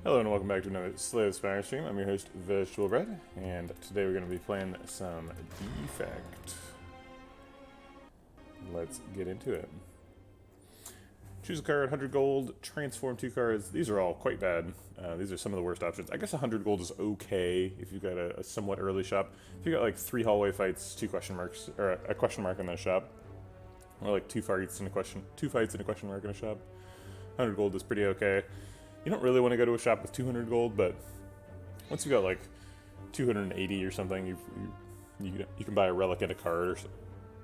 Hello and welcome back to another Slay the Spire stream. I'm your host, Vegetablebread, and today we're going to be playing some Defect. Let's get into it. Choose a card, 100 gold, transform 2 cards. These are all quite bad. These are some of the worst options. I guess 100 gold is okay if you've got a somewhat early shop. If you've got like 3 hallway fights, 2 question marks, or a question mark in the shop, or like 2 fights and a question mark in a shop, 100 gold is pretty okay. You don't really want to go to a shop with 200 gold, but once you got like 280 or something, you can buy a relic and a card or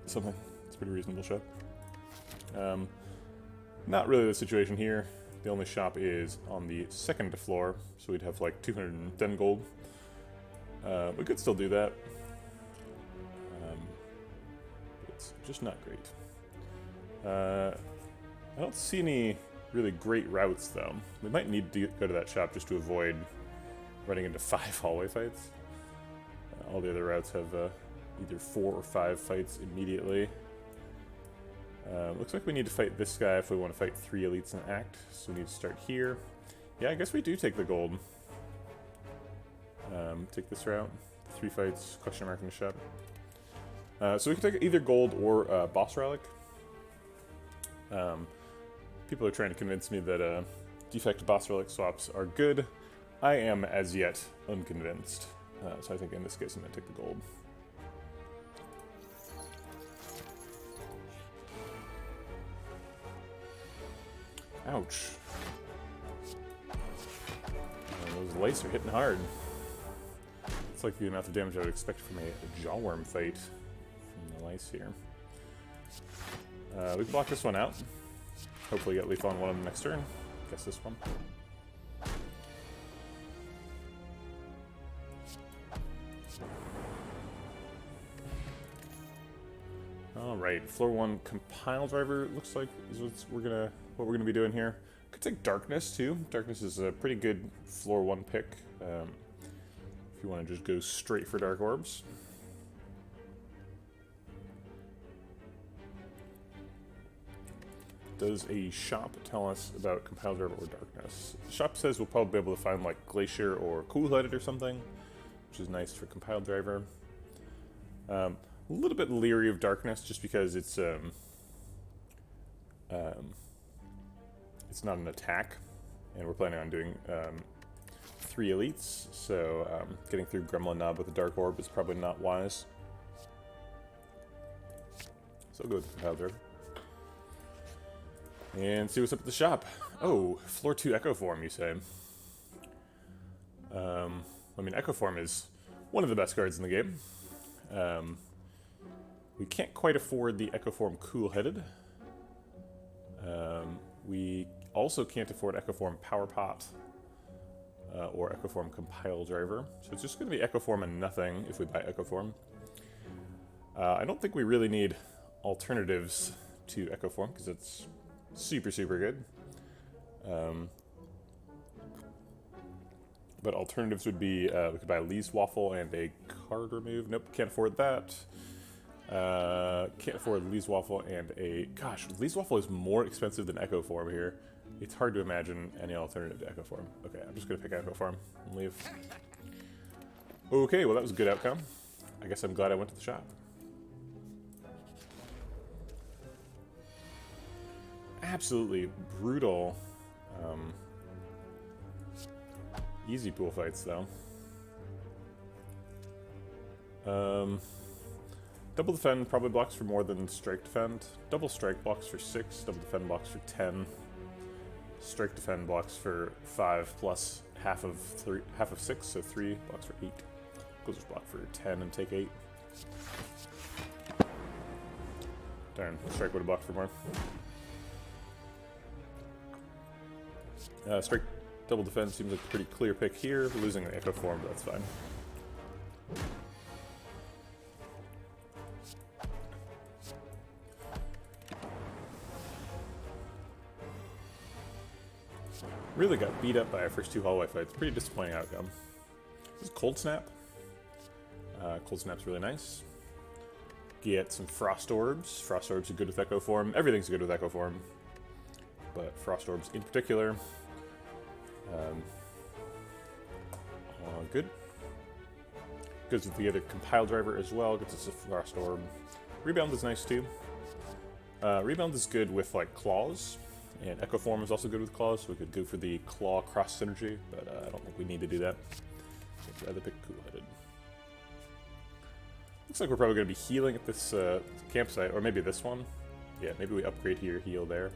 something. It's a pretty reasonable shop. Not really the situation here. The only shop is on the second floor, so we'd have like 210 gold. We could still do that. It's just not great. I don't see any really great routes, though. We might need to go to that shop just to avoid running into 5 hallway fights. All the other routes have either 4 or 5 fights immediately. Looks like we need to fight this guy if we want to fight 3 elites in act, so we need to start here. Yeah, I guess we do take the gold. Take this route. 3 fights, question mark in the shop. So we can take either gold or boss relic. People are trying to convince me that Defect boss relic swaps are good. I am, as yet, unconvinced. So I think in this case I'm going to take the gold. Ouch. Those lice are hitting hard. It's like the amount of damage I would expect from a jawworm fight from the lice here. We can block this one out. Hopefully get leaf on one of them next turn. Guess this one. Alright, floor 1 compile driver looks like is what we're gonna be doing here. Could take darkness too. Darkness is a pretty good floor 1 pick. If you want to just go straight for dark orbs. Does a shop tell us about compile driver or darkness? The shop says we'll probably be able to find like glacier or cool-headed or something, which is nice for compile driver. A little bit leery of darkness just because it's not an attack, and we're planning on doing 3 elites, so getting through Gremlin Knob with a dark orb is probably not wise. So I'll go with compile driver. And see what's up at the shop. Oh, floor 2 Echo Form, you say? I mean, Echo Form is one of the best cards in the game. We can't quite afford the Echo Form Cool-Headed. We also can't afford Echo Form Power Pot or Echo Form Compile Driver. So it's just going to be Echo Form and nothing if we buy Echo Form. I don't think we really need alternatives to Echo Form because it's super good. But alternatives would be, we could buy Lee's Waffle and a card remove. Nope, can't afford that. Can't afford Lee's Waffle and a... Gosh, Lee's Waffle is more expensive than Echo Form here. It's hard to imagine any alternative to Echo Form. Okay, I'm just going to pick Echo Form and leave. Okay, well that was a good outcome. I guess I'm glad I went to the shop. Absolutely brutal. Easy pool fights, though. Double defend probably blocks for more than strike defend. Double strike blocks for 6. Double defend blocks for 10. Strike defend blocks for 5 plus half of 6, so 3 blocks for 8. We'll just block for 10 and take 8. Darn, strike would have blocked for more. Strike double defense seems like a pretty clear pick here. We're losing the Echo Form, but that's fine. Really got beat up by our first 2 hallway fights. Pretty disappointing outcome. This is Cold Snap. Cold Snap's really nice. Get some Frost Orbs. Frost Orbs are good with Echo Form. Everything's good with Echo Form. But Frost Orbs in particular. Good. Goes with the other compile driver as well, gets us a Frost Orb. Rebound is nice too. Rebound is good with like claws, and Echo Form is also good with claws, so we could go for the claw cross synergy, but I don't think we need to do that. I'd rather pick Cool-Headed. Looks like we're probably going to be healing at this campsite, or maybe this one. Yeah, maybe we upgrade here, heal there.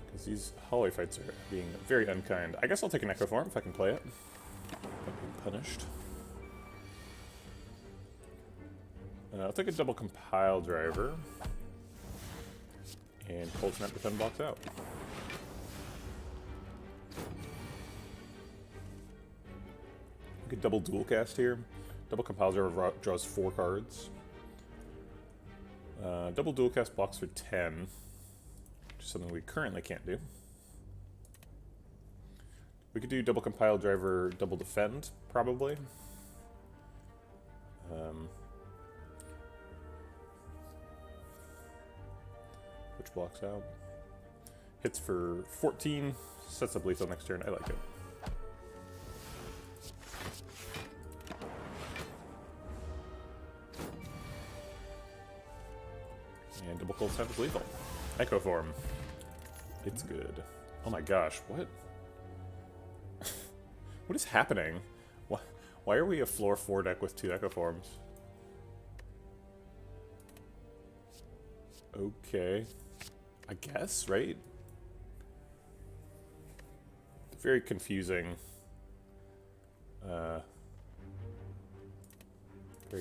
Because these hallway fights are being very unkind. I guess I'll take an Echo Form if I can play it. Not being punished. I'll take a double compile driver. And Cold Snap Defend blocks out. We could double dual cast here. Double compile driver draws 4 cards. Double dual cast blocks for 10, which is something we currently can't do. We could do double compile driver, double defend, probably. Which blocks out. Hits for 14, sets up lethal next turn. I like it. And double cold snap is lethal. Echo Form. It's good. Oh my gosh, what? What is happening? Why are we a floor 4 deck with 2 Echo Forms? Okay. I guess, right? Very confusing. Very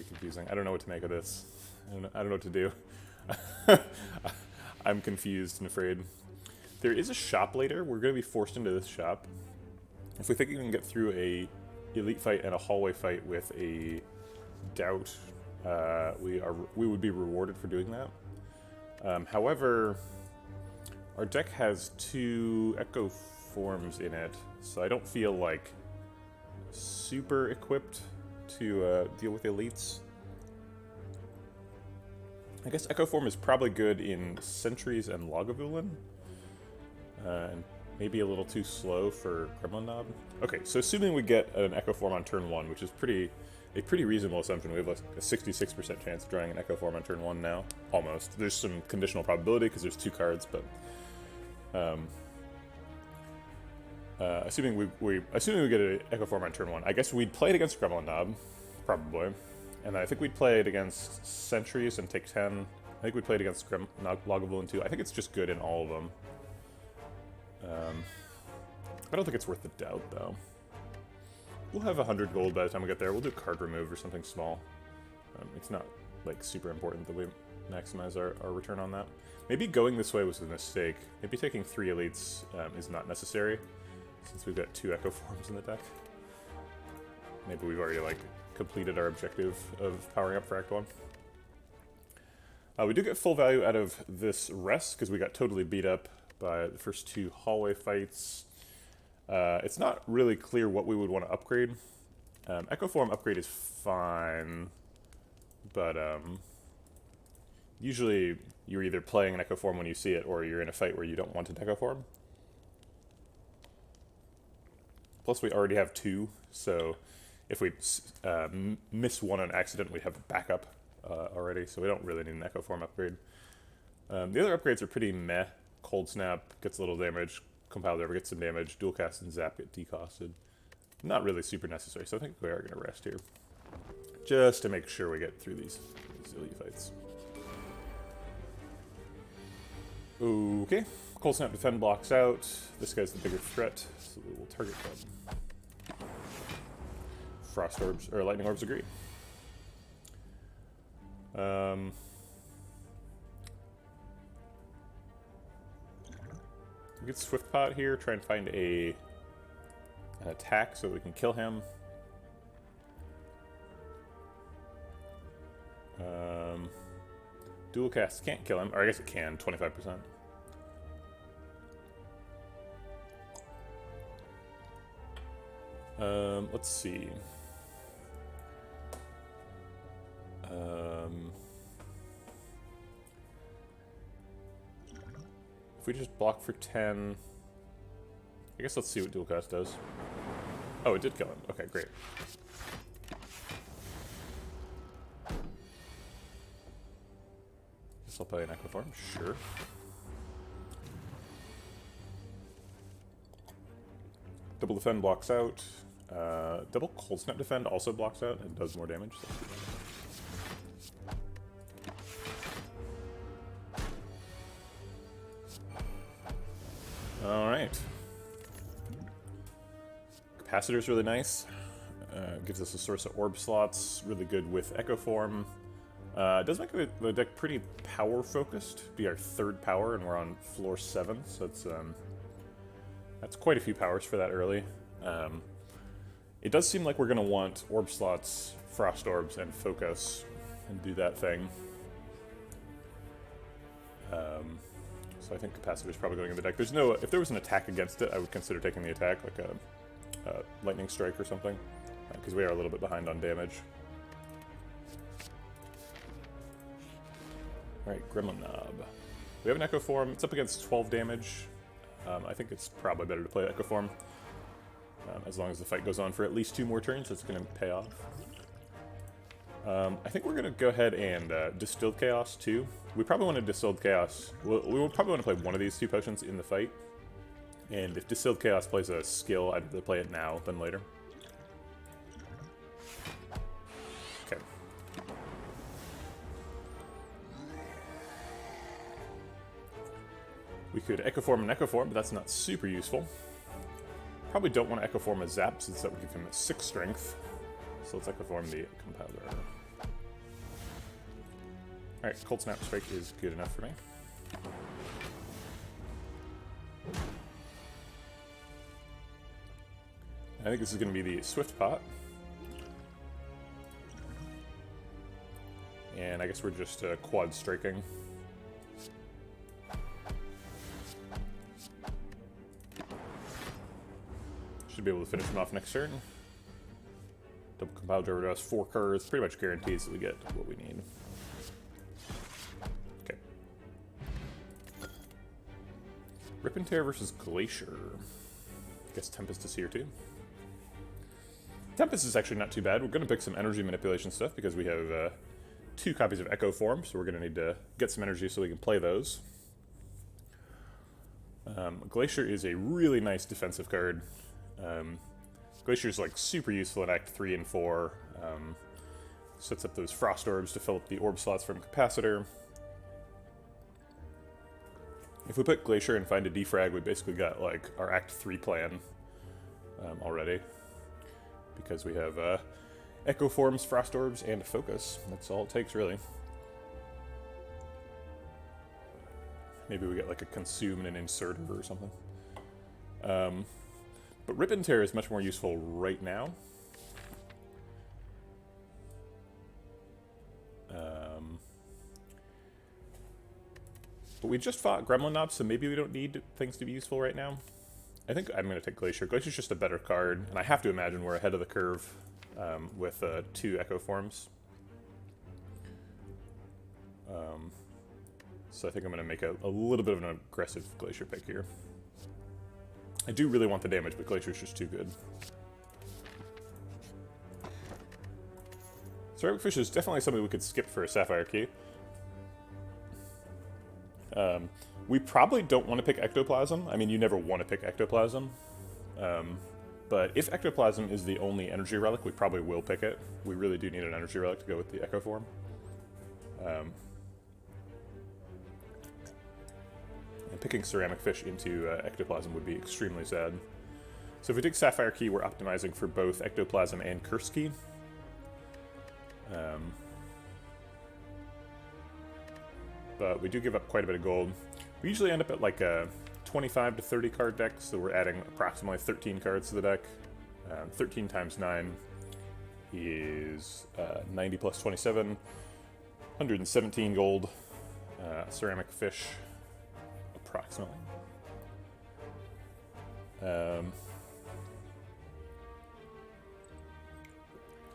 confusing. I don't know what to make of this. I don't know what to do. I'm confused and afraid. There is a shop later. We're going to be forced into this shop. If we think we can get through a elite fight and a hallway fight with a doubt, we would be rewarded for doing that. However, our deck has 2 Echo Forms in it, so I don't feel like super equipped to deal with elites. I guess Echo Form is probably good in Sentries and Lagavulin, and maybe a little too slow for Gremlin Knob. Okay, so assuming we get an Echo Form on turn 1, which is a pretty reasonable assumption. We have a 66% chance of drawing an Echo Form on turn 1 now. Almost. There's some conditional probability because there's 2 cards, but assuming we get an Echo Form on turn 1, I guess we'd play it against Gremlin Knob, probably. And I think we'd play it against Sentries and take 10. I think we'd play it against Lagavulin too. I think it's just good in all of them. I don't think it's worth the doubt, though. We'll have 100 gold by the time we get there. We'll do card remove or something small. It's not, like, super important that we maximize our return on that. Maybe going this way was a mistake. Maybe taking 3 elites is not necessary, since we've got 2 Echo Forms in the deck. Maybe we've already, like, completed our objective of powering up for Act 1. We do get full value out of this rest, because we got totally beat up by the first 2 hallway fights. It's not really clear what we would want to upgrade. Echo Form upgrade is fine, but usually you're either playing an Echo Form when you see it, or you're in a fight where you don't want an Echo Form. Plus we already have 2, so if we miss one on accident, we have a backup already, so we don't really need an Echo Form upgrade. The other upgrades are pretty meh. Cold Snap gets a little damage, Compile Driver gets some damage, Dual Cast and Zap get decosted. Not really super necessary, so I think we are going to rest here. Just to make sure we get through these elite fights. Okay, Cold Snap Defend blocks out. This guy's the bigger threat, so we will target them. Frost Orbs, or Lightning Orbs agree. We get Swift Pot here, try and find an attack so we can kill him. Dual Cast can't kill him, or I guess it can, 25%. Let's see. If we just block for 10, I guess let's see what dual cast does. Oh, it did kill him. Okay, great. Guess I'll play an Echo Form, sure. Double Defend blocks out. Double Cold Snap Defend also blocks out and does more damage. So alright. Capacitor's really nice. Gives us a source of orb slots. Really good with Echo Form. It does make the deck pretty power focused. Be our third power, and we're on floor 7, so that's quite a few powers for that early. It does seem like we're going to want orb slots, frost orbs, and focus, and do that thing. So I think Capacitor's probably going in the deck. There's no, if there was an attack against it, I would consider taking the attack, like a lightning strike or something, because we are a little bit behind on damage. Alright, Gremlin Knob. We have an Echo Form. It's up against 12 damage. I think it's probably better to play Echo Form. As long as the fight goes on for at least 2 more turns, it's going to pay off. I think we're going to go ahead and Distilled Chaos, too. We probably want to Distilled Chaos. We will probably want to play one of these 2 potions in the fight. And if Distilled Chaos plays a skill, I'd rather play it now than later. Okay. We could Echo Form an Echo Form, but that's not super useful. Probably don't want to Echo Form a Zap, since that would give him a 6 strength. So let's Echo Form the Compiler. Alright, Cold Snap Strike is good enough for me. I think this is going to be the Swift Pot. And I guess we're just quad striking. Should be able to finish him off next turn. Double Compile Driver to us, 4 cards, pretty much guarantees that we get what we need. Okay. Rip and Tear versus Glacier. I guess Tempest is here too. Tempest is actually not too bad. We're going to pick some energy manipulation stuff because we have 2 copies of Echo Form, so we're going to need to get some energy so we can play those. Glacier is a really nice defensive card. Glacier is like super useful in Act 3 and 4. Sets up those Frost Orbs to fill up the orb slots from Capacitor. If we put Glacier and find a defrag, we basically got like our Act 3 plan already. Because we have Echo Forms, Frost Orbs, and Focus. That's all it takes, really. Maybe we get like a Consume and an Inserter or something. But Rip and Tear is much more useful right now. But we just fought Gremlin Knob, so maybe we don't need things to be useful right now. I think I'm going to take Glacier. Glacier's just a better card, and I have to imagine we're ahead of the curve with 2 Echo Forms. So I think I'm going to make a little bit of an aggressive Glacier pick here. I do really want the damage, but Glacier's just too good. Ceramic Fish is definitely something we could skip for a Sapphire Key. We probably don't want to pick Ectoplasm. I mean, you never want to pick Ectoplasm. But if Ectoplasm is the only energy relic, we probably will pick it. We really do need an energy relic to go with the Echo Form. And picking Ceramic Fish into Ectoplasm would be extremely sad. So if we take Sapphire Key, we're optimizing for both Ectoplasm and Curse Key. But we do give up quite a bit of gold. We usually end up at like a 25 to 30 card deck, so we're adding approximately 13 cards to the deck. 13 times 9 is 90 plus 27, 117 gold. Ceramic Fish, approximately. I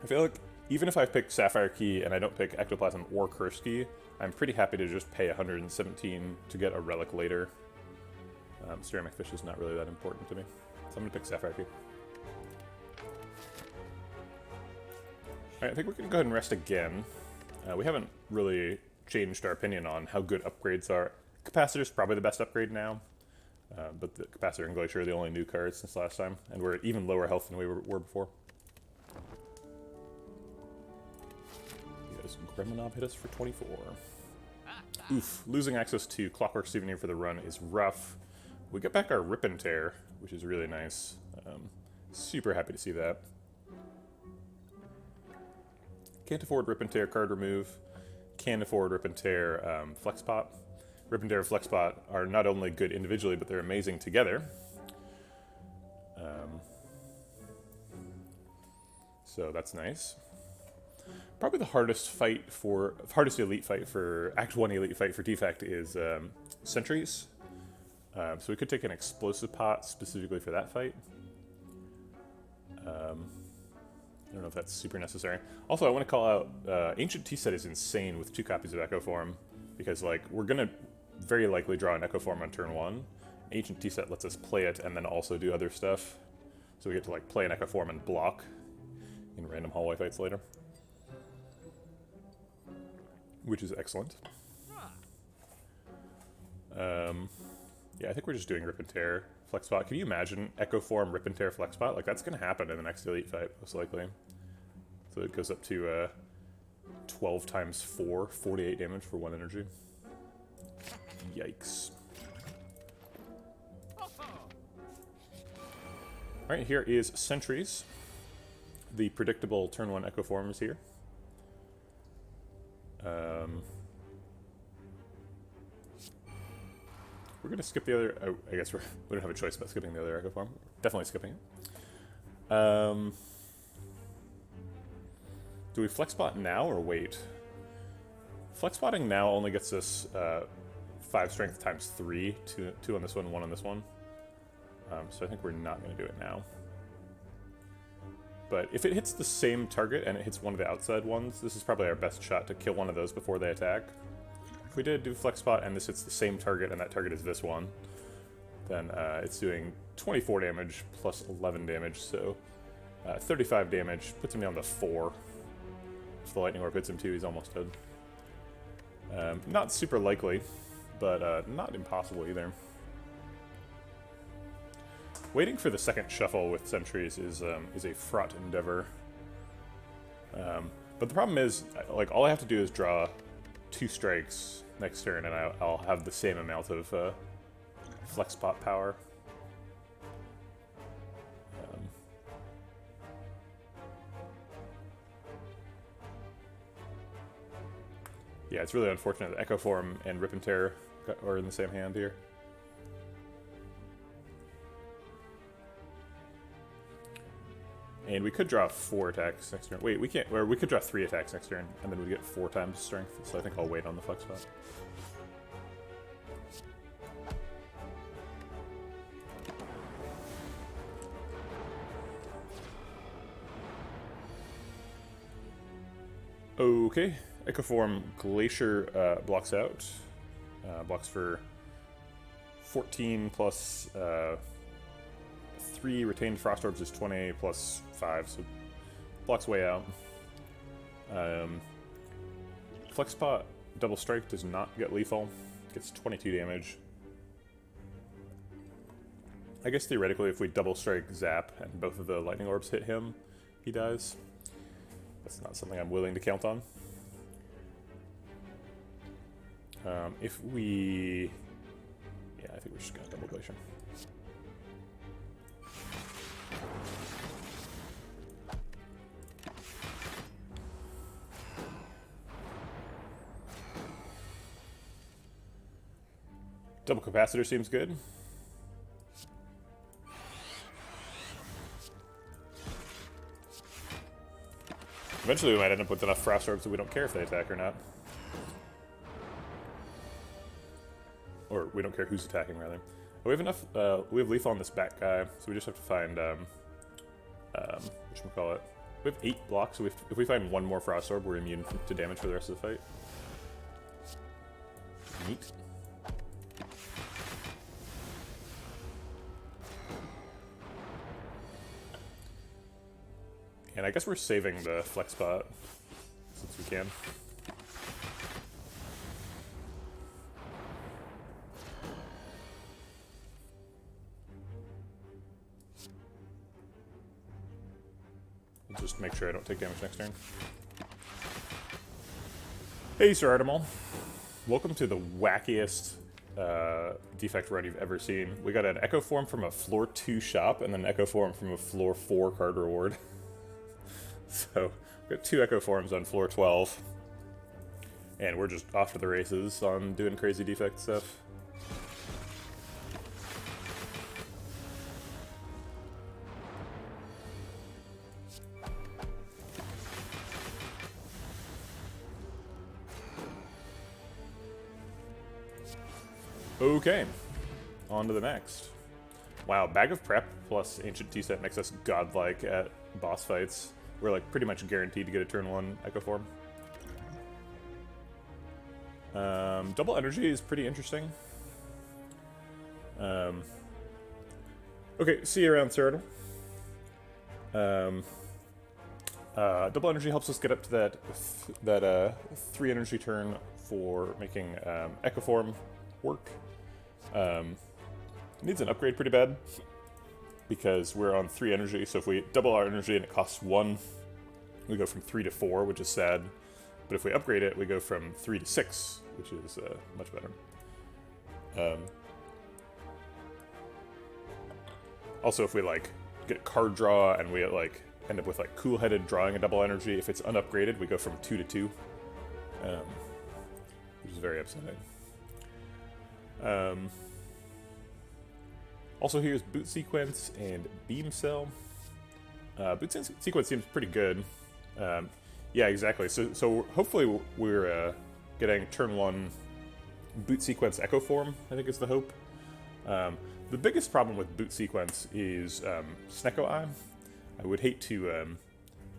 feel like even if I pick Sapphire Key and I don't pick Ectoplasm or Curse Key, I'm pretty happy to just pay 117 to get a relic later. Ceramic fish is not really that important to me. So I'm going to pick Sapphire Key. Alright, I think we're going to go ahead and rest again. We haven't really changed our opinion on how good upgrades are. Capacitor's probably the best upgrade now. But the Capacitor and Glacier are the only new cards since last time. And we're at even lower health than we were before. Yes, Gremlinob hit us for 24. Oof, losing access to Clockwork Souvenir for the run is rough. We get back our Rip and Tear, which is really nice. Super happy to see that. Can't afford Rip and Tear card remove. Can't afford Rip and Tear Flex Pot. Rip and Tear and Flex Pot are not only good individually, but they're amazing together. So that's nice. Probably the hardest elite fight for Act 1 elite fight for Defect is Sentries. So we could take an Explosive Pot specifically for that fight. I don't know if that's super necessary. Also, I want to call out Ancient T-Set is insane with 2 copies of Echo Form, because like we're gonna very likely draw an Echo Form on turn 1. Ancient T-Set lets us play it and then also do other stuff, so we get to like play an Echo Form and block in random hallway fights later, which is excellent. Yeah, I think we're just doing Rip and Tear Flex Spot. Can you imagine Echo Form Rip and Tear Flex Spot? Like that's gonna happen in the next elite fight, most likely. So it goes up to 12 times 4, 48 damage for 1 energy. Yikes. Alright, here is Sentries. The predictable turn 1 Echo Form is here. We're going to skip the other... Oh, I guess we don't have a choice about skipping the other Echo Form. Definitely skipping it. Do we Flex Spot now or wait? Flex Spotting now only gets us 5 strength times 3. 2 on this one, 1 on this one. So I think we're not going to do it now. But if it hits the same target and it hits one of the outside ones, this is probably our best shot to kill one of those before they attack. If we did do Flex Spot and this hits the same target and that target is this one, then it's doing 24 damage plus 11 damage, so 35 damage, puts him down to 4. If the Lightning Orb hits him too, he's almost dead. Not super likely, but not impossible either. Waiting for the second shuffle with Sentries is a fraught endeavor. But the problem is, like, all I have to do is draw 2 strikes next turn, and I'll have the same amount of Flex Pot power. Yeah, it's really unfortunate that Echo Form and Rip and Tear are in the same hand here. And we could draw 4 attacks next turn. Wait, we can't. Or we could draw 3 attacks next turn, and then we get 4 times strength. So I think I'll wait on the Flex Spot. Okay, Echo Form Glacier blocks out. Blocks for 14 plus 3 retained Frost Orbs is 20 plus 5, so blocks way out. Flex Pot Double Strike does not get lethal, gets 22 damage. I guess theoretically if we Double Strike Zap and both of the Lightning Orbs hit him, he dies. That's not something I'm willing to count on. If we... Yeah, I think we're just going to Double Glacier. Double Capacitor seems good. Eventually we might end up with enough Frost Orbs that we don't care if they attack or not. Or we don't care who's attacking, rather. We have enough, we have lethal on this back guy, so we just have to find, whatchamacallit. We have 8 blocks, so if we find 1 more Frost Orb, we're immune to damage for the rest of the fight. Neat. And I guess we're saving the flex spot since we can. Just make sure I don't take damage next turn. Hey, Sir Artemal. Welcome to the wackiest Defect run you've ever seen. We got an Echo Form from a floor 2 shop, and then an Echo Form from a floor 4 card reward. So, we got 2 Echo Forms on floor 12. And we're just off to the races on doing crazy Defect stuff. Okay, on to the next. Wow, Bag of Prep plus Ancient Tea Set makes us godlike at boss fights. We're like pretty much guaranteed to get a turn 1 Echo Form. Double Energy is pretty interesting. Okay, see you around, Cyrodiil. Double Energy helps us get up to that 3 energy turn for making Echo Form work. Needs an upgrade pretty bad because we're on 3 energy, so if we double our energy and it costs 1, we go from 3 to 4, which is sad. But if we upgrade it, we go from 3 to 6, which is much better. Also, if we like get card draw and we like end up with like cool-headed drawing a double energy, if it's unupgraded, we go from 2 to 2, which is very upsetting. Also, here's Boot Sequence and Beam Cell. Boot Sequence seems pretty good. Yeah, exactly. So hopefully we're getting turn 1 Boot Sequence Echo Form, I think is the hope. The biggest problem with Boot Sequence is Snecko Eye. I would hate to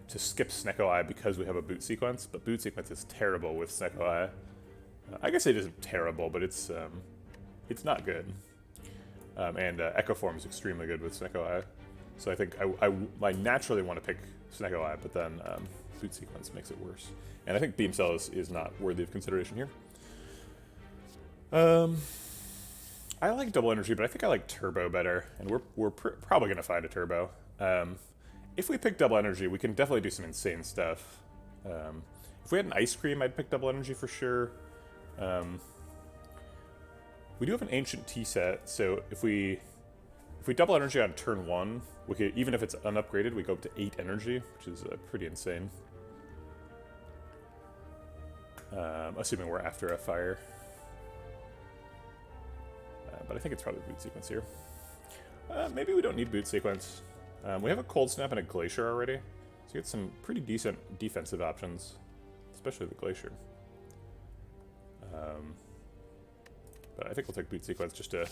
skip Snecko Eye because we have a Boot Sequence, but Boot Sequence is terrible with Snecko Eye. I guess it isn't terrible, but it's not good. And Echo Form is extremely good with Snecko Eye. So I think I naturally want to pick Snecko Eye, but then Boot Sequence makes it worse. And I think Beam Cell is not worthy of consideration here. I like Double Energy, but I think I like Turbo better, and we're probably going to find a Turbo. If we pick Double Energy, we can definitely do some insane stuff. If we had an Ice Cream, I'd pick Double Energy for sure. We do have an Ancient Tea Set, so if we double energy on turn 1, we could, even if it's unupgraded, we go up to 8 energy, which is pretty insane. Assuming we're after a fire. But I think it's probably Boot Sequence here. Maybe we don't need Boot Sequence. We have a Cold Snap and a Glacier already, so you get some pretty decent defensive options, especially the Glacier. But I think we'll take Boot Sequence just to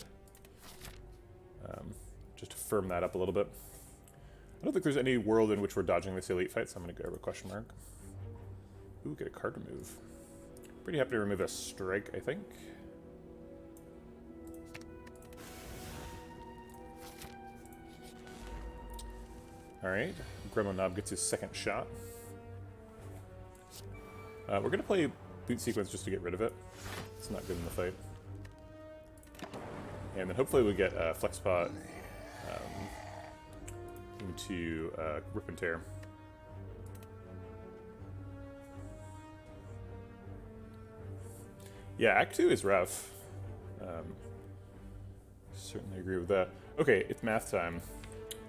firm that up a little bit. I don't think there's any world in which we're dodging this elite fight, so I'm going to grab a question mark. Ooh, get a card remove. Pretty happy to remove a strike, I think. Alright, Gremlin Knob gets his second shot. We're going to play Boot Sequence just to get rid of it. It's not good in the fight. And then hopefully we get Flex Pot into Rip and Tear. Yeah, Act 2 is rough. Certainly agree with that. Okay, it's math time.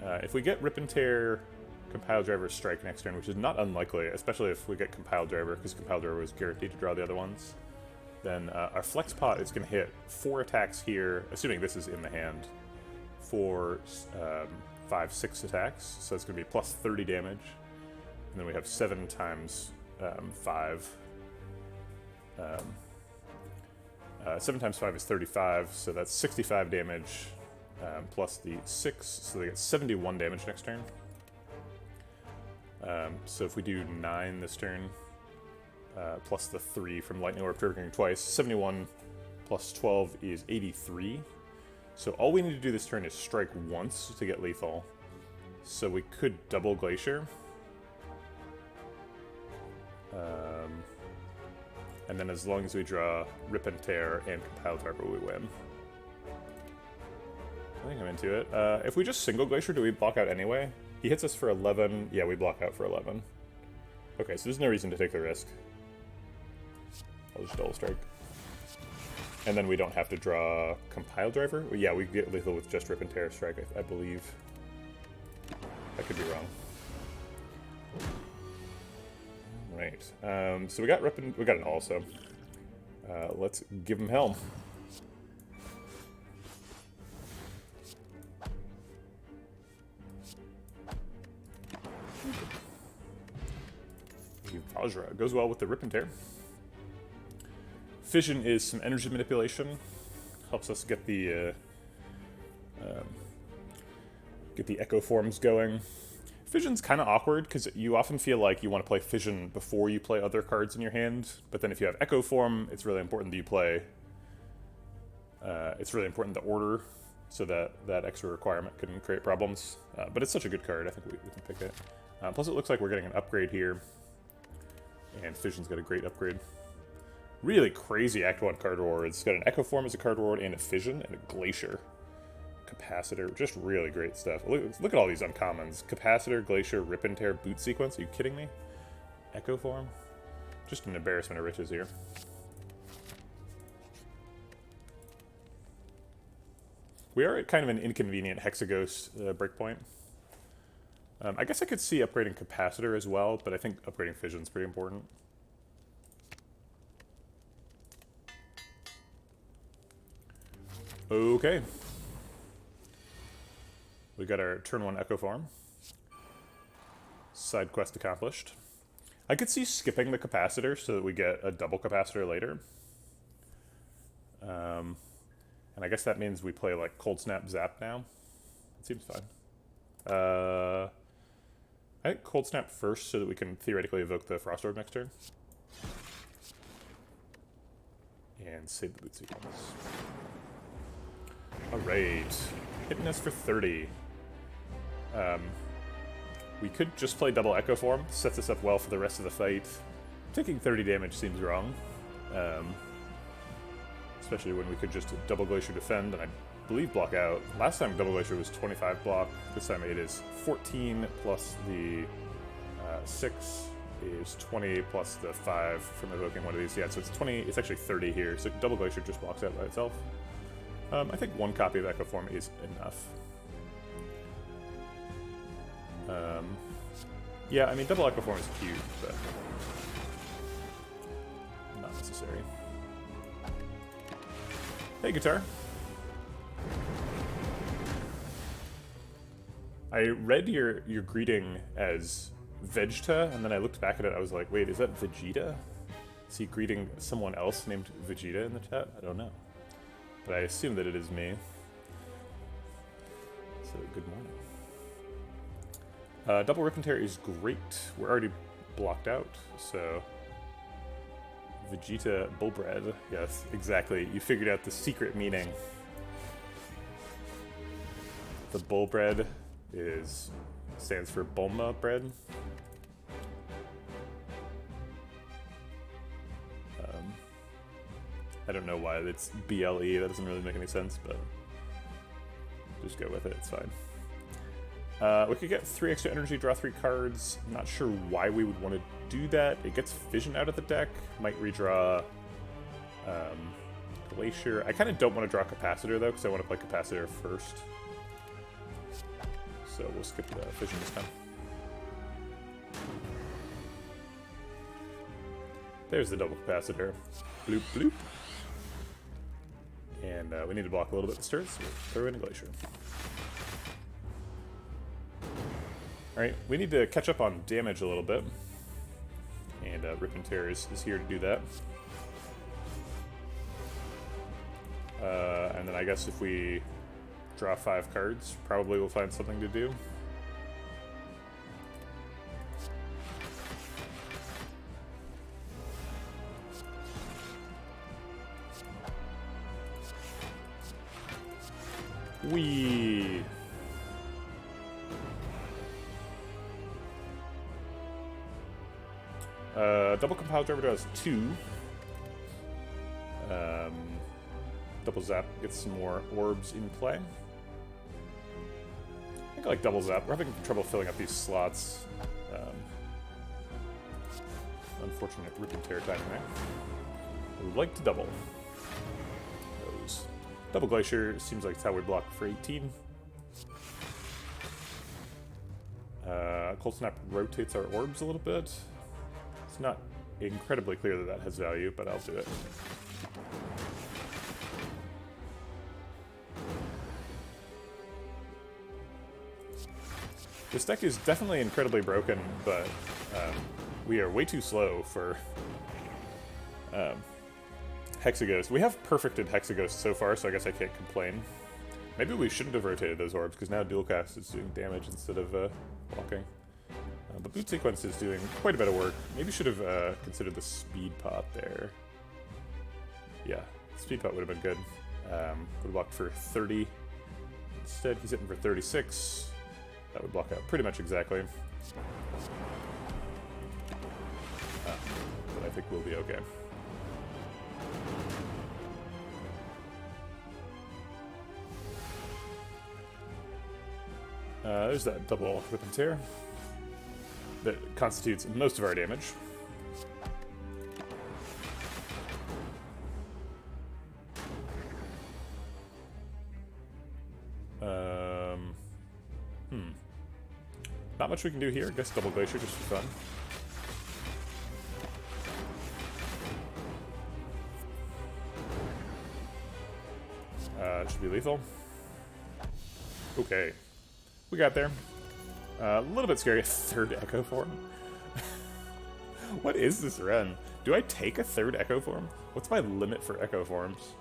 If we get Rip and Tear, Compile Driver, Strike next turn, which is not unlikely, especially if we get Compile Driver, because Compile Driver is guaranteed to draw the other ones, then our Flex Pot is going to hit 4 attacks here, assuming this is in the hand, for 5, 6 attacks, so it's going to be plus 30 damage, and then we have 7 times 5. 7 times 5 is 35, so that's 65 damage, plus the 6, so they get 71 damage next turn. So if we do 9 this turn, plus the 3 from Lightning Orb triggering twice, 71 plus 12 is 83. So all we need to do this turn is strike once to get lethal. So we could double Glacier, And then as long as we draw Rip and Tear and Compile Tarper, we win. I think I'm into it. If we just single Glacier, do we block out anyway? He hits us for 11. Yeah, we block out for 11. Okay, so there's no reason to take the risk. I'll just double strike. And then we don't have to draw Compile Driver? Well, yeah, we get lethal with just Rip and Tear Strike, I believe. I could be wrong. Right. So we got Rip and we got an also. Let's give him Helm. Vajra goes well with the Rip and Tear. Fission is some energy manipulation. Helps us get the Echo Forms going. Fission's kind of awkward because you often feel like you want to play Fission before you play other cards in your hand, but then if you have Echo Form, it's really important that you play. It's really important the order, so that extra requirement can create problems. But it's such a good card, I think we can pick it. Plus, it looks like we're getting an upgrade here, and Fission's got a great upgrade. Really crazy Act 1 card rewards. It's got an Echo Form as a card reward, and a Fission, and a Glacier. Capacitor, just really great stuff. Look at all these uncommons. Capacitor, Glacier, Rip and Tear, Boot Sequence. Are you kidding me? Echo Form? Just an embarrassment of riches here. We are at kind of an inconvenient Hexaghost breakpoint. I guess I could see upgrading Capacitor as well, but I think upgrading Fission is pretty important. Okay. We got our turn 1 Echo Form. Side quest accomplished. I could see skipping the Capacitor so that we get a double Capacitor later. And I guess that means we play like Cold Snap Zap now. It seems fine. I think Cold Snap first so that we can theoretically evoke the Frost Orb next turn. And save the Boot Sequence. Alright. Hitting us for 30. We could just play double Echo Form, sets us up well for the rest of the fight. Taking 30 damage seems wrong. Especially when we could just double Glacier defend, and I believe block out. Last time double Glacier was 25 block, this time it is 14 plus the 6 is 20 plus the 5 from evoking one of these. Yeah, so it's 20, it's actually 30 here, so double Glacier just blocks out by itself. I think one copy of Echo Form is enough. Yeah, I mean, double Echo Form is cute, but not necessary. Hey, Guitar. I read your greeting as Vegeta, and then I looked back at it, I was like, wait, is that Vegeta? Is he greeting someone else named Vegeta in the chat? I don't know. But I assume that it is me. So, good morning. Double Rip and Tear is great. We're already blocked out, so... Vegetablebread. Yes, exactly. You figured out the secret meaning. The bull bread stands for Bulma bread. I don't know why it's BLE. That doesn't really make any sense, but just go with it. It's fine. We could get 3 extra energy, draw 3 cards. Not sure why we would want to do that. It gets Fission out of the deck. Might redraw Glacier. I kind of don't want to draw Capacitor, though, because I want to play Capacitor first. So we'll skip the Fission this time. There's the double Capacitor. Bloop, bloop. And we need to block a little bit this turn, so we'll throw in a Glacier. Alright, we need to catch up on damage a little bit. And Rip and Tear is here to do that. And then I guess if we draw 5 cards, probably we'll find something to do. Wee. Double compile driver does 2. Double zap gets some more orbs in play. I think I like double zap. We're having trouble filling up these slots. Unfortunate rip and tear timing there. I would like to double those. Double Glacier seems like it's how we block for 18. Cold Snap rotates our orbs a little bit. It's not incredibly clear that that has value, but I'll do it. This deck is definitely incredibly broken, but we are way too slow for Hexaghost. We have perfected Hexaghost so far, so I guess I can't complain. Maybe we shouldn't have rotated those orbs, because now Dual Cast is doing damage instead of blocking. But Boot Sequence is doing quite a bit of work. Maybe should have considered the Speed Pot there. Yeah, Speed Pot would have been good. Would have blocked for 30. Instead, he's hitting for 36. That would block out pretty much exactly. But I think we'll be okay. There's that double Rip and Tear that constitutes most of our damage. Not much we can do here. I guess Double Glacier just for fun. It should be lethal. Okay. We got there. A little bit scary. A third Echo Form? What is this run? Do I take a third Echo Form? What's my limit for Echo Forms?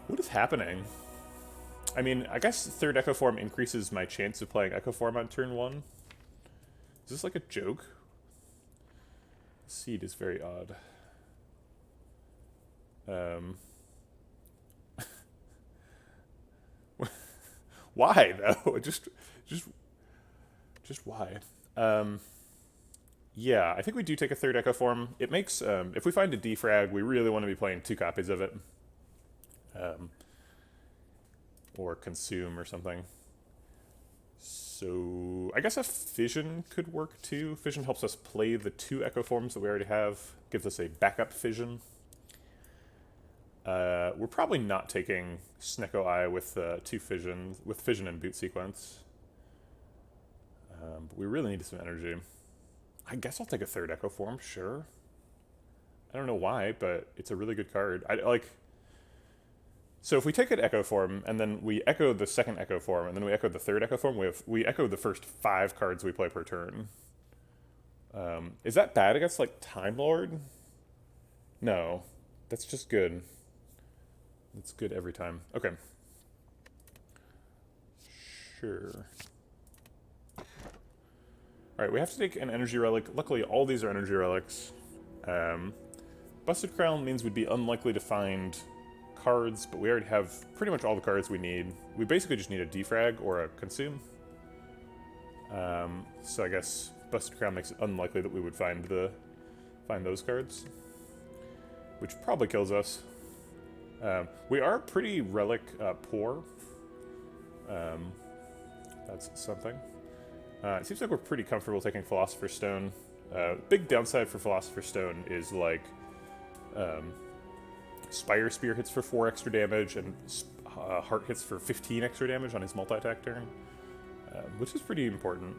What is happening? I mean, I guess third Echo Form increases my chance of playing Echo Form on turn 1. Is this like a joke? Seed is very odd. Why though? Just why? Yeah, I think we do take a third Echo Form. It makes if we find a defrag, we really want to be playing 2 copies of it. Or consume or something. So I guess a fission could work too. Fission helps us play the 2 Echo Forms that we already have. Gives us a backup fission. We're probably not taking Snecko Eye with 2 fissions, with fission and boot sequence. But we really need some energy. I guess I'll take a third Echo Form, sure. I don't know why, but it's a really good card. So if we take an Echo Form, and then we echo the second Echo Form, and then we echo the third Echo Form, we echo the first 5 cards we play per turn. Is that bad against, like, Time Lord? No. That's just good. It's good every time. Okay. Sure. Alright, we have to take an Energy Relic. Luckily, all these are Energy Relics. Busted Crown means we'd be unlikely to find cards, but we already have pretty much all the cards we need. We basically just need a defrag or a consume. So I guess Busted Crown makes it unlikely that we would find those cards, which probably kills us. We are pretty relic poor. That's something. It seems like we're pretty comfortable taking Philosopher's Stone. Big downside for Philosopher's Stone is like Spire Spear hits for 4 extra damage, and Heart hits for 15 extra damage on his multi-attack turn, which is pretty important.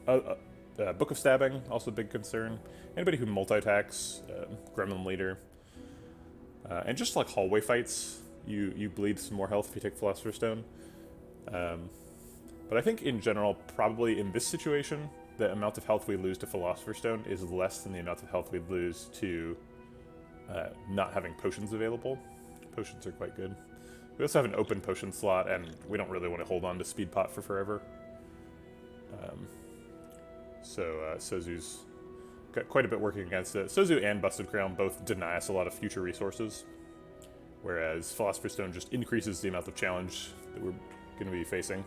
Book of Stabbing, also a big concern. Anybody who multi-attacks, Gremlin Leader, and just like hallway fights, you bleed some more health if you take Philosopher's Stone. But I think in general, probably in this situation, the amount of health we lose to Philosopher's Stone is less than the amount of health we lose to not having potions available. Potions are quite good. We also have an open potion slot, and we don't really want to hold on to Speed Pot for forever. So Sozu's got quite a bit working against it. Sozu and Busted Crown both deny us a lot of future resources, whereas Philosopher's Stone just increases the amount of challenge that we're going to be facing.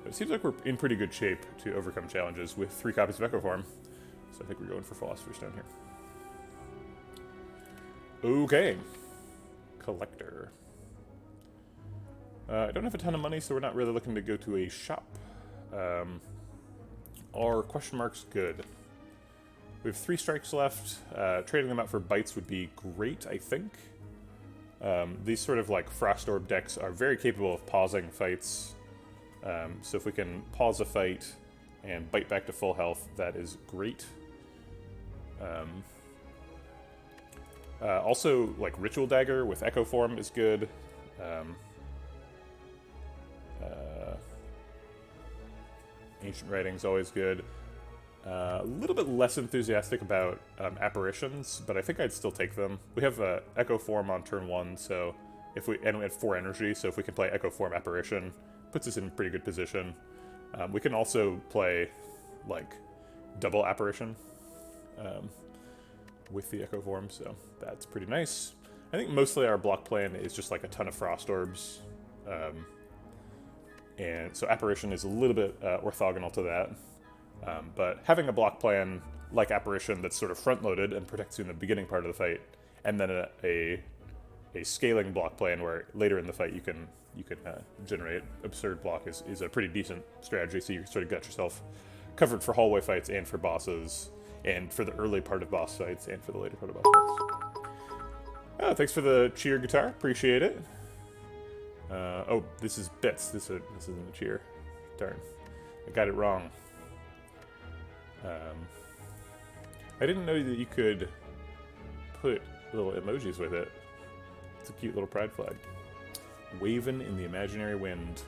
But it seems like we're in pretty good shape to overcome challenges with 3 copies of Echo Form. So I think we're going for Philosopher's Stone here. Okay. Collector. I don't have a ton of money, so we're not really looking to go to a shop. Are question marks good? We have 3 strikes left. Trading them out for bites would be great, I think. These sort of like Frost Orb decks are very capable of pausing fights. So if we can pause a fight and bite back to full health, that is great. Also, like Ritual Dagger with Echo Form is good. Ancient Writing's always good. A little bit less enthusiastic about Apparitions, but I think I'd still take them. We have Echo Form on turn 1, so if we had 4 energy, so if we can play Echo Form Apparition, puts us in pretty good position. We can also play like double Apparition with the Echo Form, so that's pretty nice. I think mostly our block plan is just like a ton of Frost Orbs. And so Apparition is a little bit orthogonal to that. But having a block plan like Apparition that's sort of front-loaded and protects you in the beginning part of the fight, and then a scaling block plan where later in the fight you can generate absurd block is a pretty decent strategy. So you sort of got yourself covered for hallway fights and for bosses, and for the early part of boss fights and for the later part of boss fights. Oh, thanks for the cheer guitar. Appreciate it. Oh, this is bits. This isn't a cheer. Darn. I got it wrong. I didn't know that you could put little emojis with it. It's a cute little pride flag. Waving in the imaginary wind.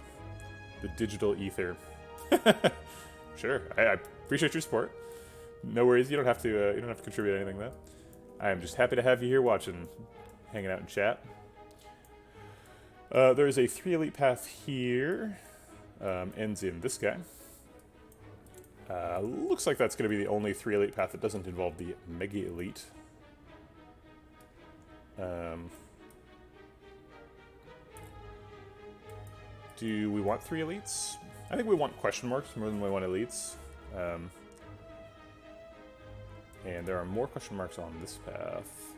The digital ether. Sure. I appreciate your support. No worries. You don't have to contribute anything though. I am just happy to have you here watching, hanging out in chat. There is a 3 elite path here. Ends in this guy. Looks like that's going to be the only 3 elite path that doesn't involve the Mega Elite. Do we want 3 elites? I think we want question marks more than we want elites. And there are more question marks on this path.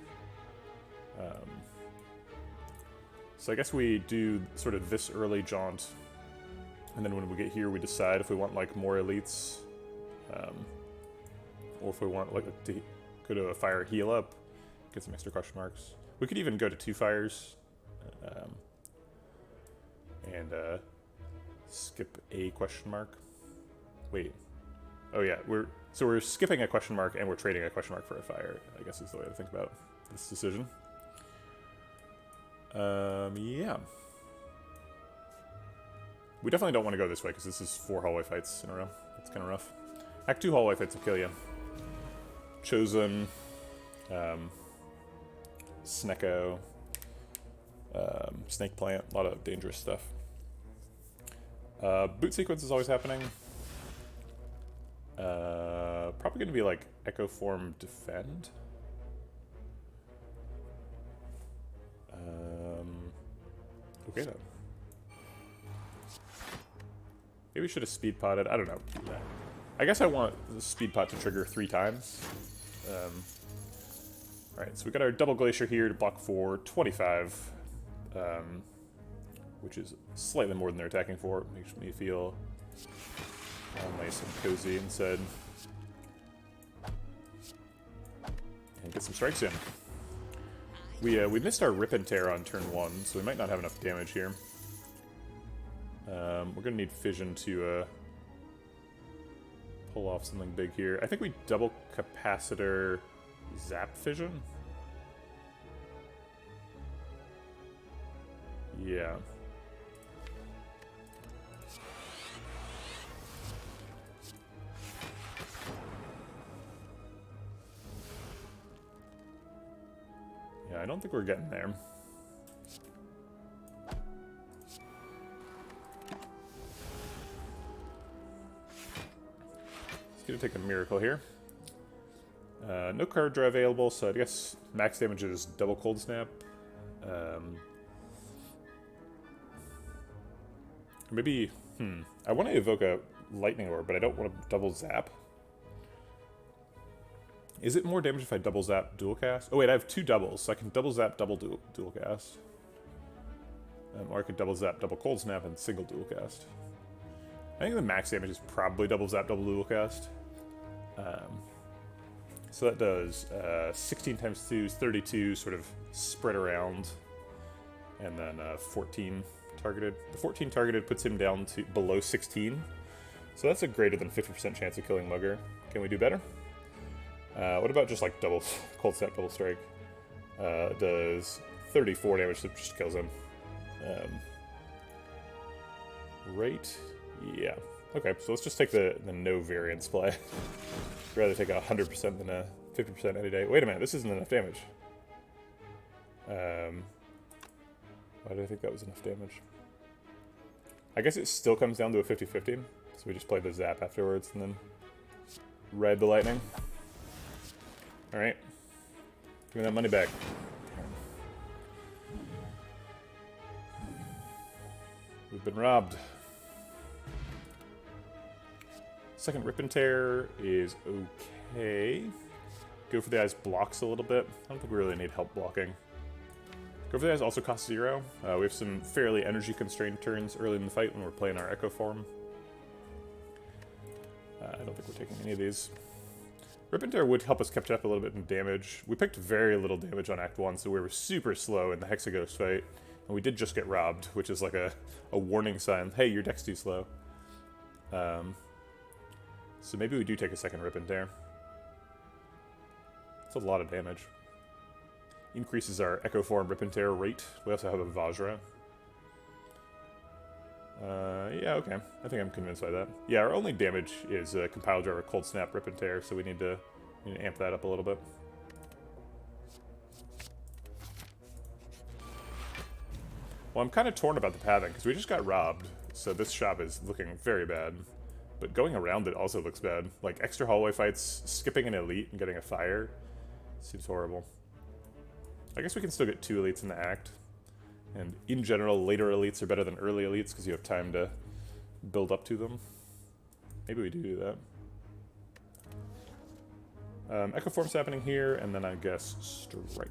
So I guess we do sort of this early jaunt, and then when we get here we decide if we want like more elites, or if we want like to go to a fire heal up, get some extra question marks. We could even go to 2 fires, and skip a question mark. Wait. Oh yeah, we're skipping a question mark and we're trading a question mark for a fire, I guess is the way to think about this decision. Yeah. We definitely don't want to go this way because this is 4 hallway fights in a row. That's kind of rough. Act 2 hallway fights will kill you. Chosen, Snecko, Snake Plant, a lot of dangerous stuff. Boot sequence is always happening. Probably going to be like Echo Form Defend. Okay then. Maybe we should have speed potted. I don't know. I guess I want the speed pot to trigger 3 times. Alright, so we got our double glacier here to block for 25. Which is slightly more than they're attacking for. Makes me feel all nice and cozy inside. And get some strikes in. We missed our Rip and Tear on turn 1, so we might not have enough damage here. We're gonna need Fission to pull off something big here. I think we double Capacitor Zap Fission. Yeah. Yeah, I don't think we're getting there. It's gonna take a miracle here. No card draw available, so I guess max damage is double Cold Snap. Maybe, I want to evoke a lightning orb, but I don't want to double zap. Is it more damage if I double zap dual cast? Oh wait, I have 2 doubles, so I can double zap double dual cast. Or I could double zap double cold snap and single dual cast. I think the max damage is probably double zap double dual cast. So that does 16 times 2 is 32, sort of spread around, and then 14 targeted. The 14 targeted puts him down to below 16, so that's a greater than 50% chance of killing Mugger. Can we do better? What about just like double cold snap, double strike? Does 34 damage, that just kills him. Right? Yeah. Okay, so let's just take the no variance play. I'd rather take 100% than a 50% any day. Wait a minute, this isn't enough damage. Why did I think that was enough damage? I guess it still comes down to a 50-50, so we just play the zap afterwards and then ride the lightning. Alright. Give me that money back. We've been robbed. Second Rip and Tear is okay. Go for the Eyes blocks a little bit. I don't think we really need help blocking. Go for the Eyes also costs 0. We have some fairly energy constrained turns early in the fight when we're playing our Echo form. I don't think we're taking any of these. Rip and Tear would help us catch up a little bit in damage. We picked very little damage on Act 1, so we were super slow in the Hexaghost fight. And we did just get robbed, which is like a warning sign. Hey, your deck's too slow. So maybe we do take a second Rip and Tear. It's a lot of damage. Increases our Echo form Rip and Tear rate. We also have a Vajra. Yeah, okay. I think I'm convinced by that. Yeah, our only damage is Compile Driver, Cold Snap, Rip and Tear, so we need to amp that up a little bit. Well, I'm kind of torn about the pathing, because we just got robbed, so this shop is looking very bad. But going around it also looks bad. Like, extra hallway fights, skipping an elite and getting a fire. Seems horrible. I guess we can still get 2 elites in the act. And in general, later elites are better than early elites because you have time to build up to them. Maybe we do that. Echo form's happening here, and then I guess strike.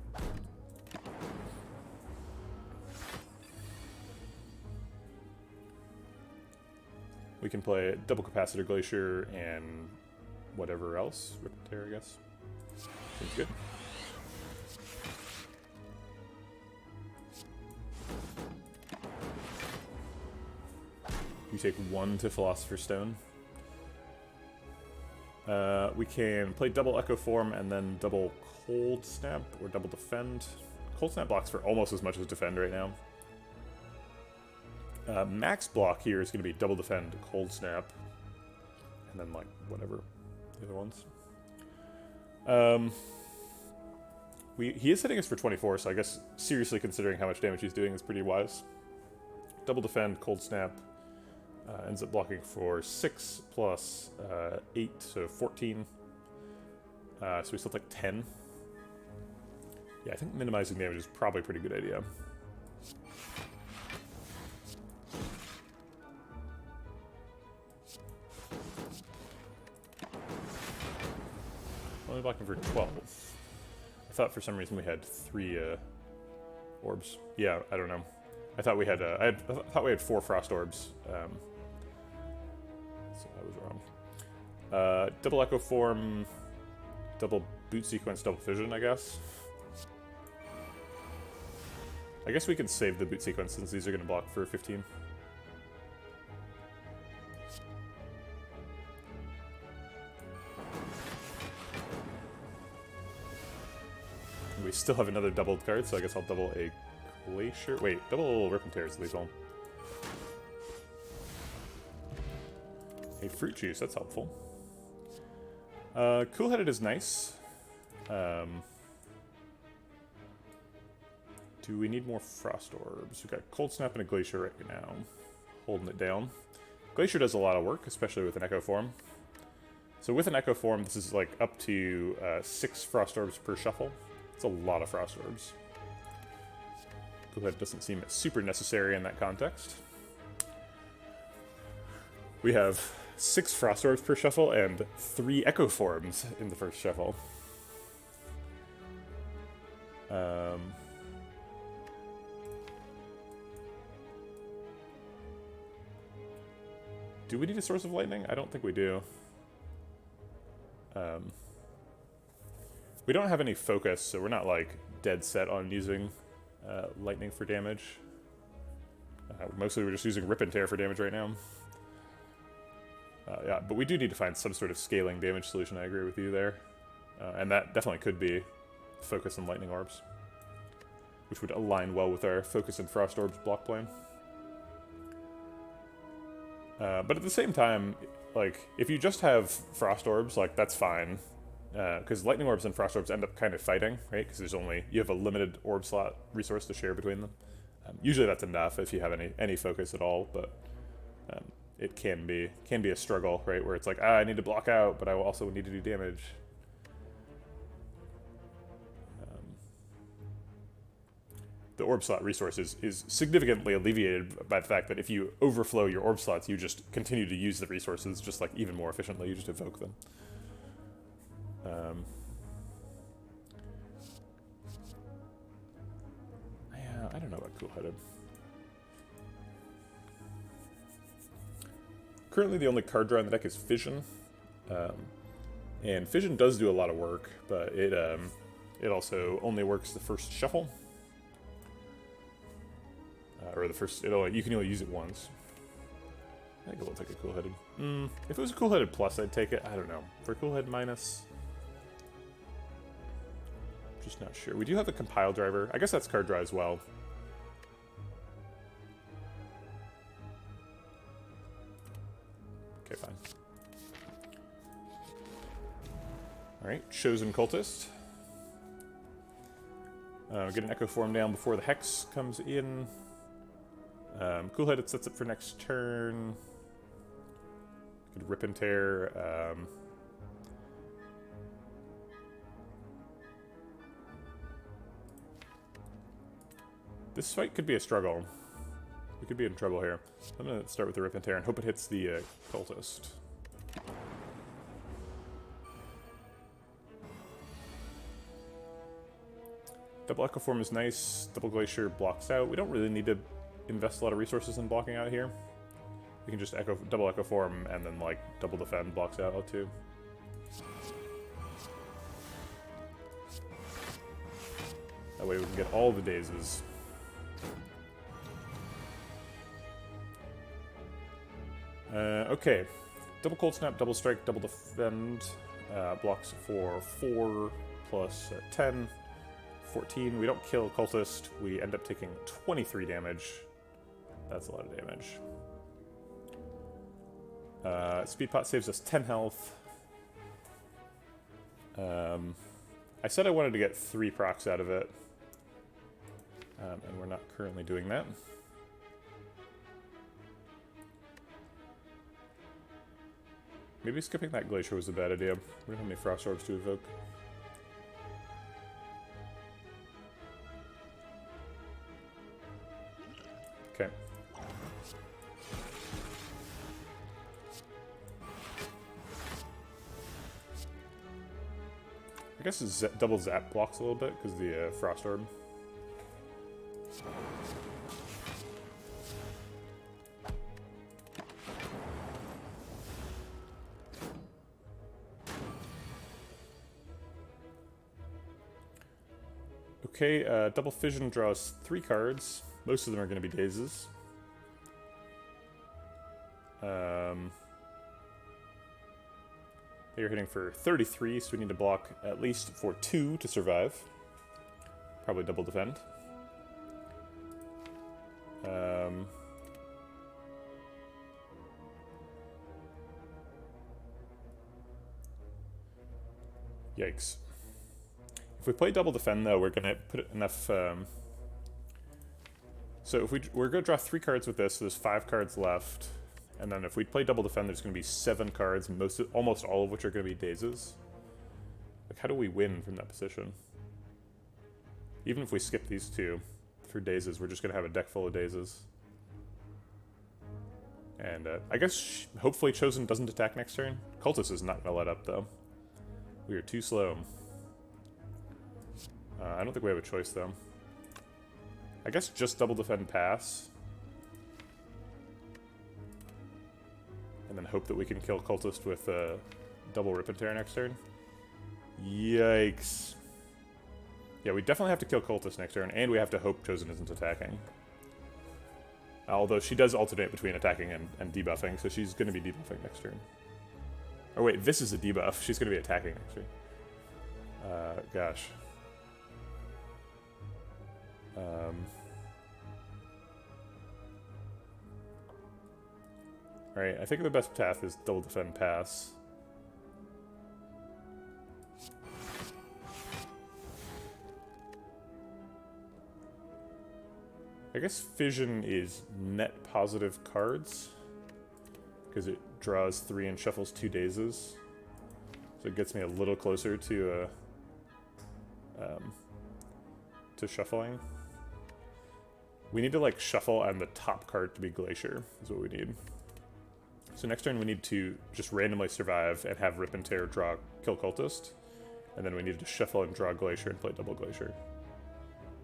We can play double capacitor glacier and whatever else. Rip and Tear, I guess. Seems good. You take 1 to Philosopher's Stone. We can play double Echo Form and then double Cold Snap or double Defend. Cold Snap blocks for almost as much as Defend right now. Max block here is going to be double Defend, Cold Snap, and then like whatever the other ones. He is hitting us for 24, so I guess seriously considering how much damage he's doing is pretty wise. Double Defend, Cold Snap. Ends up blocking for 6 plus 8, so 14. So we still take 10. Yeah, I think minimizing damage is probably a pretty good idea. Only blocking for 12. I thought for some reason we had 3 orbs. Yeah, I don't know. I thought we had I thought we had 4 frost orbs. So I was wrong. Double Echo Form, double Boot Sequence, double Fission, I guess. I guess we can save the Boot Sequence since these are going to block for 15. We still have another doubled card, so I guess I'll double a Glacier. Wait, double Rip and Tear is lethal. A Fruit Juice, that's helpful. Cool-Headed is nice. Do we need more Frost Orbs? We've got Cold Snap and a Glacier right now. Holding it down. Glacier does a lot of work, especially with an Echo Form. So with an Echo Form, this is like up to 6 Frost Orbs per shuffle. It's a lot of Frost Orbs. Cool-Head doesn't seem super necessary in that context. We have 6 Frost Orbs per shuffle and 3 Echo Forms in the first shuffle. Do we need a Source of Lightning? I don't think we do. We don't have any focus, so we're not like dead set on using lightning for damage. Mostly we're just using Rip and Tear for damage right now. Yeah, but we do need to find some sort of scaling damage solution, I agree with you there. And that definitely could be Focus and Lightning Orbs, which would align well with our Focus and Frost Orbs block plan. But at the same time, like, if you just have Frost Orbs, like, that's fine. Because Lightning Orbs and Frost Orbs end up kind of fighting, right? Because you have a limited orb slot resource to share between them. Usually that's enough if you have any focus at all, but it can be a struggle, right? Where it's like, I need to block out, but I also need to do damage. The orb slot resource is significantly alleviated by the fact that if you overflow your orb slots, you just continue to use the resources just like even more efficiently. You just evoke them. Yeah, I don't know about Cool-Headed. Currently, the only card draw in the deck is Fission, and Fission does do a lot of work, but it also only works the first shuffle. Or the first, you can only use it once. I think we'll take a Cool-Headed. If it was a Cool-Headed plus, I'd take it. I don't know. For Cool-Head minus, just not sure. We do have a Compile driver. I guess that's card draw as well. Okay, fine. Alright, Chosen Cultist. Get an Echo Form down before the Hex comes in. Cool-Headed sets up for next turn. Could Rip and Tear. This fight could be a struggle. We could be in trouble here. I'm going to start with the Rip and Tear and hope it hits the Cultist. Double Echo Form is nice. Double Glacier blocks out. We don't really need to invest a lot of resources in blocking out here. We can just double Echo Form and then like double defend blocks out too. That way we can get all the dazes. Okay. Double Cold Snap, Double Strike, Double Defend. Blocks for 4 plus 10. 14. We don't kill Cultist. We end up taking 23 damage. That's a lot of damage. Speed Pot saves us 10 health. I said I wanted to get 3 procs out of it. And we're not currently doing that. Maybe skipping that Glacier was a bad idea. We don't have any Frost Orbs to evoke. Okay. I guess double zap blocks a little bit because the Frost Orb. Okay, Double Fission draws 3 cards. Most of them are going to be dazes. You're hitting for 33, so we need to block at least for 2 to survive. Probably double defend. Yikes. If we play double defend, though, we're going to put enough... So if we're going to draw 3 cards with this, so there's 5 cards left. And then if we play double defend, there's going to be 7 cards, almost all of which are going to be dazes. Like, how do we win from that position? Even if we skip these 2 for dazes, we're just going to have a deck full of dazes. And I guess hopefully Chosen doesn't attack next turn. Cultist is not going to let up, though. We are too slow. I don't think we have a choice, though. I guess just double defend pass. And then hope that we can kill Cultist with double Rip and Tear next turn. Yikes. Yeah, we definitely have to kill Cultist next turn, and we have to hope Chosen isn't attacking. Although she does alternate between attacking and debuffing, so she's going to be debuffing next turn. Oh wait, this is a debuff. She's going to be attacking next turn. Gosh. Alright, I think the best path is double defend pass. I guess Fission is net positive cards, because it draws 3 and shuffles 2 dazes. So it gets me a little closer to shuffling. We need to like shuffle and the top card to be Glacier, is what we need. So next turn we need to just randomly survive and have Rip and Tear draw kill Cultist. And then we need to shuffle and draw Glacier and play double Glacier.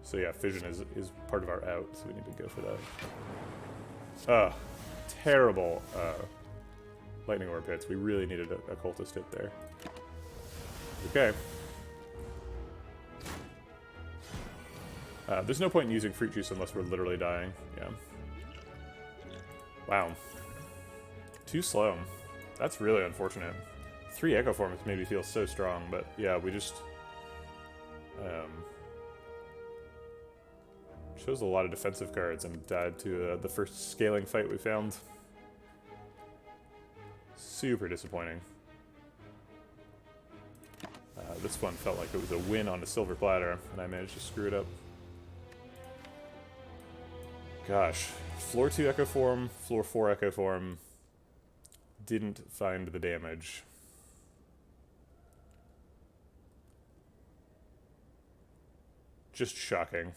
So yeah, Fission is part of our out, so we need to go for that. Terrible Lightning Orb hits. We really needed a Cultist hit there. Okay. There's no point in using Fruit Juice unless we're literally dying. Yeah. Wow. Too slow. That's really unfortunate. 3 Echo Forms made me feel so strong, but yeah, we just... chose a lot of defensive cards and died to the first scaling fight we found. Super disappointing. This one felt like it was a win on a silver platter, and I managed to screw it up. Gosh. Floor 2 Echo Form, Floor 4 Echo Form. Didn't find the damage. Just shocking.